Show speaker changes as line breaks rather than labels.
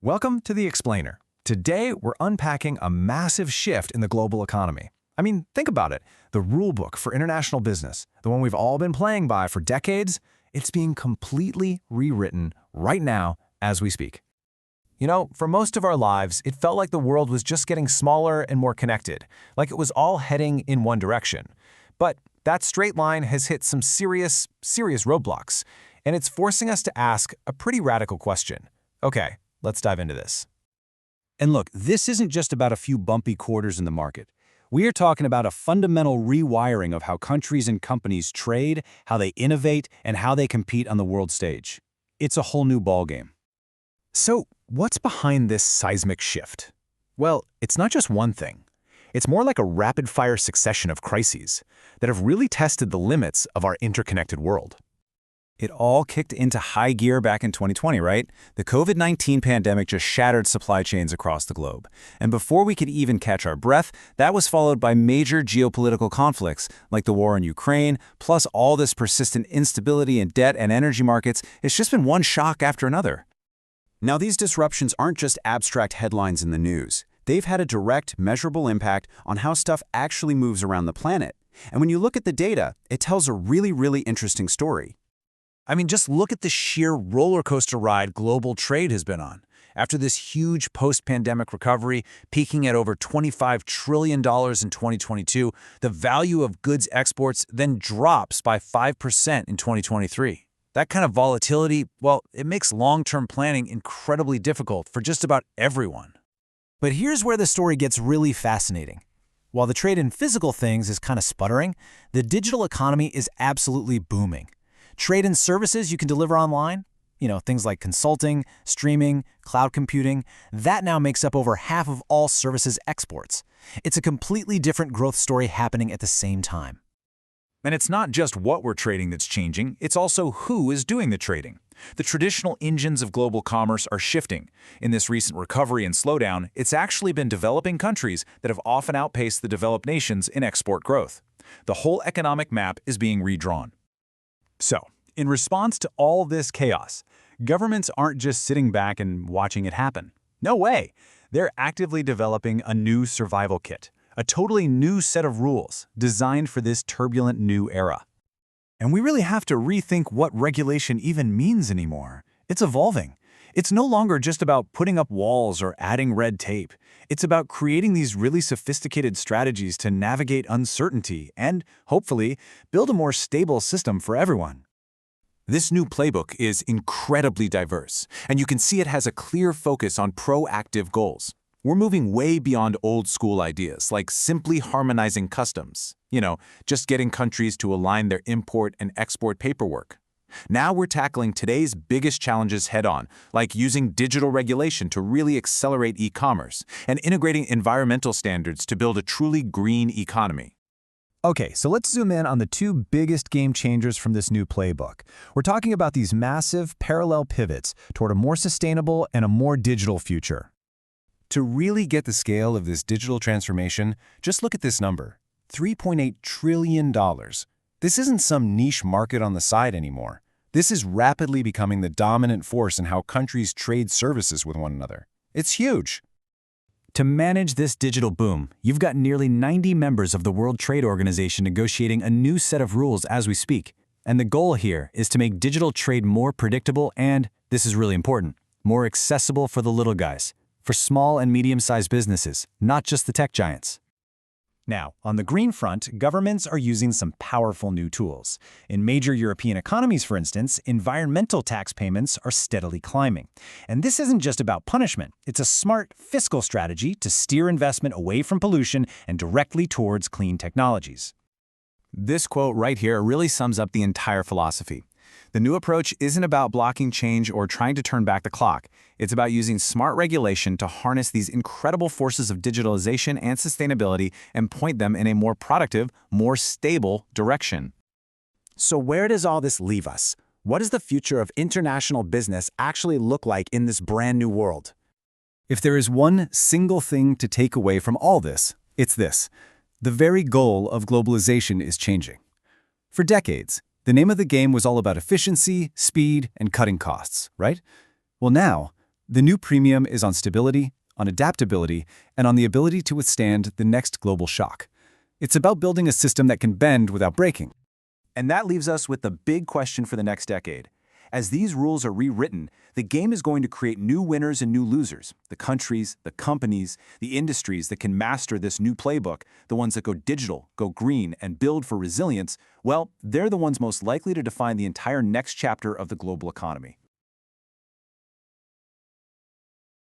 Welcome to The Explainer. Today, we're unpacking a massive shift in the global economy. I mean, think about it. The rule book for international business, the one we've all been playing by for decades, it's being completely rewritten right now as we speak. You know, for most of our lives, it felt like the world was just getting smaller and more connected, like it was all heading in one direction. But that straight line has hit some serious roadblocks, and it's forcing us to ask a pretty radical question. Okay, let's dive into this.
And look, this isn't just about a few bumpy quarters in the market. We are talking about a fundamental rewiring of how countries and companies trade, how they innovate, and how they compete on the world stage. It's a whole new ballgame.
So, what's behind this seismic shift? Well, it's not just one thing. It's more like a rapid-fire succession of crises that have really tested the limits of our interconnected world.
It all kicked into high gear back in 2020, right? The COVID-19 pandemic just shattered supply chains across the globe. And before we could even catch our breath, that was followed by major geopolitical conflicts, like the war in Ukraine, plus all this persistent instability in debt and energy markets. It's just been one shock after another. Now, these disruptions aren't just abstract headlines in the news. They've had a direct, measurable impact on how stuff actually moves around the planet. And when you look at the data, it tells a really interesting story. I mean, just look at the sheer roller coaster ride global trade has been on. After this huge post-pandemic recovery, peaking at over $25 trillion in 2022, the value of goods exports then drops by 5% in 2023. That kind of volatility, well, it makes long-term planning incredibly difficult for just about everyone.
But here's where the story gets really fascinating. While the trade in physical things is kind of sputtering, the digital economy is absolutely booming. Trade in services you can deliver online, things like consulting, streaming, cloud computing, that now makes up over half of all services exports. It's a completely different growth story happening at the same time.
And it's not just what we're trading that's changing, it's also who is doing the trading. The traditional engines of global commerce are shifting. In this recent recovery and slowdown, it's actually been developing countries that have often outpaced the developed nations in export growth. The whole economic map is being redrawn. So, in response to all this chaos, governments aren't just sitting back and watching it happen. No way! They're actively developing a new survival kit, a totally new set of rules designed for this turbulent new era. And we really have to rethink what regulation even means anymore. It's evolving. It's no longer just about putting up walls or adding red tape. It's about creating these really sophisticated strategies to navigate uncertainty and, hopefully, build a more stable system for everyone. This new playbook is incredibly diverse, and you can see it has a clear focus on proactive goals. We're moving way beyond old-school ideas like simply harmonizing customs, just getting countries to align their import and export paperwork. Now we're tackling today's biggest challenges head-on, like using digital regulation to really accelerate e-commerce and integrating environmental standards to build a truly green economy.
Okay, so let's zoom in on the two biggest game changers from this new playbook. We're talking about these massive parallel pivots toward a more sustainable and a more digital future. To really get the scale of this digital transformation, just look at this number, $3.8 trillion. This isn't some niche market on the side anymore. This is rapidly becoming the dominant force in how countries trade services with one another. It's huge.
To manage this digital boom, you've got nearly 90 members of the World Trade Organization negotiating a new set of rules as we speak. And the goal here is to make digital trade more predictable and, this is really important, more accessible for the little guys, for small and medium-sized businesses, not just the tech giants. Now, on the green front, governments are using some powerful new tools. In major European economies, for instance, environmental tax payments are steadily climbing. And this isn't just about punishment. It's a smart fiscal strategy to steer investment away from pollution and directly towards clean technologies.
This quote right here really sums up the entire philosophy. The new approach isn't about blocking change or trying to turn back the clock. It's about using smart regulation to harness these incredible forces of digitalization and sustainability and point them in a more productive, more stable direction.
So where does all this leave us? What does the future of international business actually look like in this brand new world?
If there is one single thing to take away from all this, it's this. The very goal of globalization is changing. For decades, the name of the game was all about efficiency, speed, and cutting costs, right? Well now,
The new premium is on stability, on adaptability, and on the ability to withstand the next global shock. It's about building a system that can bend without breaking.
And that leaves us with the big question for the next decade. As these rules are rewritten, the game is going to create new winners and new losers. The countries, the companies, the industries that can master this new playbook, the ones that go digital, go green, and build for resilience, well, they're the ones most likely to define the entire next chapter of the global economy.